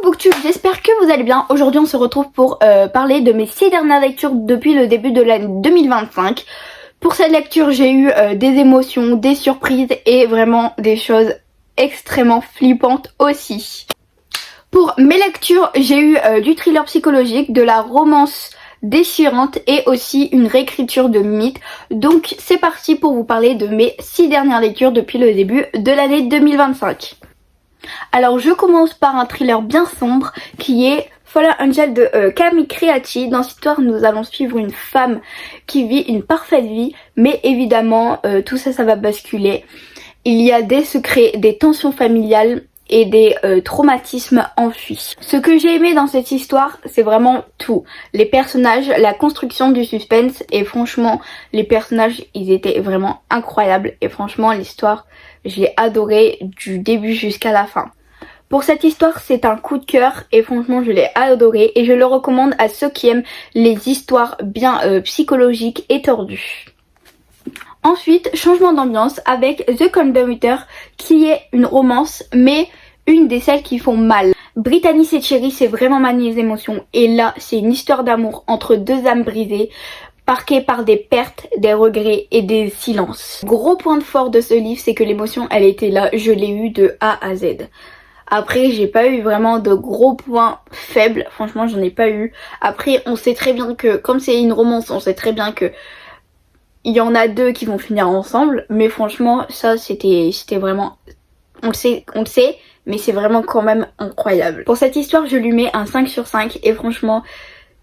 Booktube, j'espère que vous allez bien. Aujourd'hui on se retrouve pour parler de mes 6 dernières lectures depuis le début de l'année 2025. Pour cette lecture j'ai eu des émotions, des surprises et vraiment des choses extrêmement flippantes aussi. Pour mes lectures j'ai eu du thriller psychologique, de la romance déchirante et aussi une réécriture de mythes. Donc c'est parti pour vous parler de mes 6 dernières lectures depuis le début de l'année 2025. Alors je commence par un thriller bien sombre qui est Fallen Angel de Camille Creati. Dans cette histoire nous allons suivre une femme qui vit une parfaite vie, mais évidemment tout ça va basculer. Il y a des secrets, des tensions familiales et des traumatismes enfuis. Ce que j'ai aimé dans cette histoire, c'est vraiment tout. Les personnages, la construction du suspense et franchement, les personnages, ils étaient vraiment incroyables. Et franchement, l'histoire, je l'ai adorée du début jusqu'à la fin. Pour cette histoire, c'est un coup de cœur et franchement, je l'ai adoré et je le recommande à ceux qui aiment les histoires bien psychologiques et tordues. Ensuite, changement d'ambiance avec The Conductor qui est une romance mais une des celles qui font mal. Brittany et Cherry, c'est vraiment mes émotions et là c'est une histoire d'amour entre deux âmes brisées marquées par des pertes, des regrets et des silences. Gros point fort de ce livre, c'est que l'émotion elle était là, je l'ai eu de A à Z. Après j'ai pas eu vraiment de gros points faibles, franchement j'en ai pas eu. Après on sait très bien que comme c'est une romance, on sait très bien que il y en a deux qui vont finir ensemble, mais franchement ça c'était vraiment, on le sait, mais c'est vraiment quand même incroyable. Pour cette histoire je lui mets un 5 sur 5 et franchement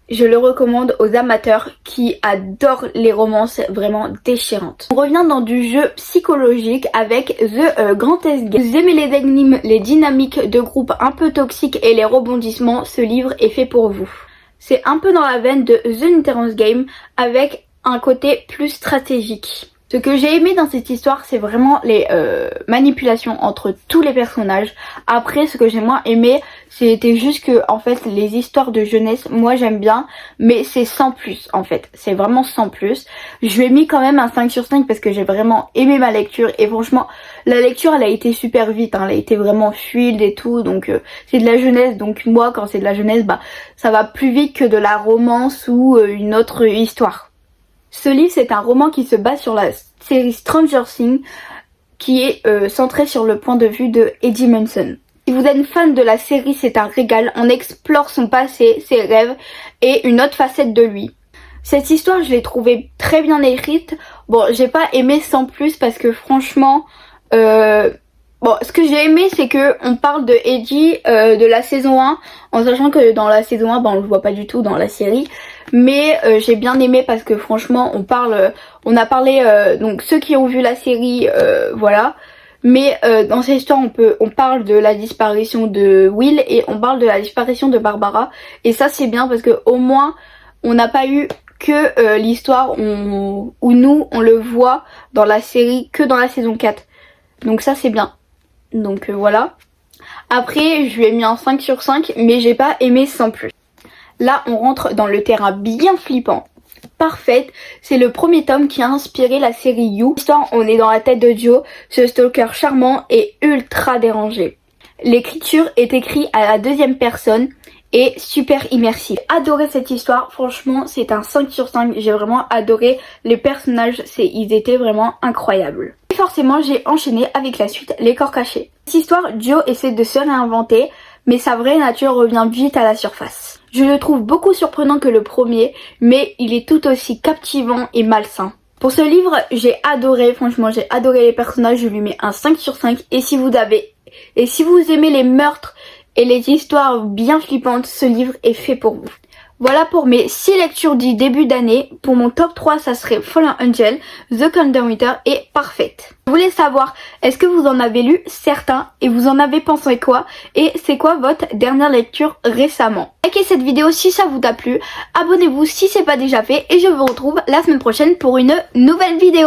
je le recommande aux amateurs qui adorent les romances vraiment déchirantes. On revient dans du jeu psychologique avec The Greatest Game. Vous aimez les énigmes, les dynamiques de groupe un peu toxiques et les rebondissements, ce livre est fait pour vous. C'est un peu dans la veine de The Endurance Game avec un côté plus stratégique. Ce que j'ai aimé dans cette histoire, c'est vraiment les manipulations entre tous les personnages. Après, ce que j'ai moins aimé, c'était juste que en fait les histoires de jeunesse, moi j'aime bien, mais c'est sans plus en fait. C'est vraiment sans plus. Je lui ai mis quand même un 5 sur 5 parce que j'ai vraiment aimé ma lecture et franchement la lecture elle a été super vite, hein. Elle a été vraiment fluide et tout, donc c'est de la jeunesse, donc moi quand c'est de la jeunesse, bah ça va plus vite que de la romance ou une autre histoire. Ce livre c'est un roman qui se base sur la série Stranger Things qui est centré sur le point de vue de Eddie Munson. Si vous êtes fan de la série, c'est un régal, on explore son passé, ses rêves et une autre facette de lui. Cette histoire je l'ai trouvée très bien écrite, bon j'ai pas aimé sans plus parce que franchement... Bon, ce que j'ai aimé c'est que on parle de Eddie de la saison 1 en sachant que dans la saison 1 on le voit pas du tout dans la série, mais j'ai bien aimé parce que franchement on a parlé donc ceux qui ont vu la série voilà, mais dans cette histoire on parle de la disparition de Will et on parle de la disparition de Barbara et ça c'est bien parce que au moins on n'a pas eu que l'histoire où nous on le voit dans la série que dans la saison 4, donc ça c'est bien. Donc voilà. Après je lui ai mis un 5 sur 5 mais j'ai pas aimé sans plus. Là on rentre dans le terrain bien flippant. Parfaite, c'est le premier tome qui a inspiré la série You. L'histoire, on est dans la tête de Joe, ce stalker charmant et ultra dérangé. L'écriture est écrite à la deuxième personne et super immersive. J'ai adoré cette histoire, franchement c'est un 5 sur 5, j'ai vraiment adoré les personnages, ils étaient vraiment incroyables. Et forcément j'ai enchaîné avec la suite, Les Corps Cachés. Cette histoire, Joe essaie de se réinventer, mais sa vraie nature revient vite à la surface. Je le trouve beaucoup surprenant que le premier, mais il est tout aussi captivant et malsain. Pour ce livre, j'ai adoré, franchement j'ai adoré les personnages, je lui mets un 5 sur 5 et si vous aimez les meurtres et les histoires bien flippantes, ce livre est fait pour vous. Voilà pour mes 6 lectures du début d'année. Pour mon top 3, ça serait Fallen Angel, The Conductor et Parfaite. Je voulais savoir, est-ce que vous en avez lu certains et vous en avez pensé quoi? Et c'est quoi votre dernière lecture récemment? Likez cette vidéo si ça vous a plu, abonnez-vous si c'est pas déjà fait et je vous retrouve la semaine prochaine pour une nouvelle vidéo.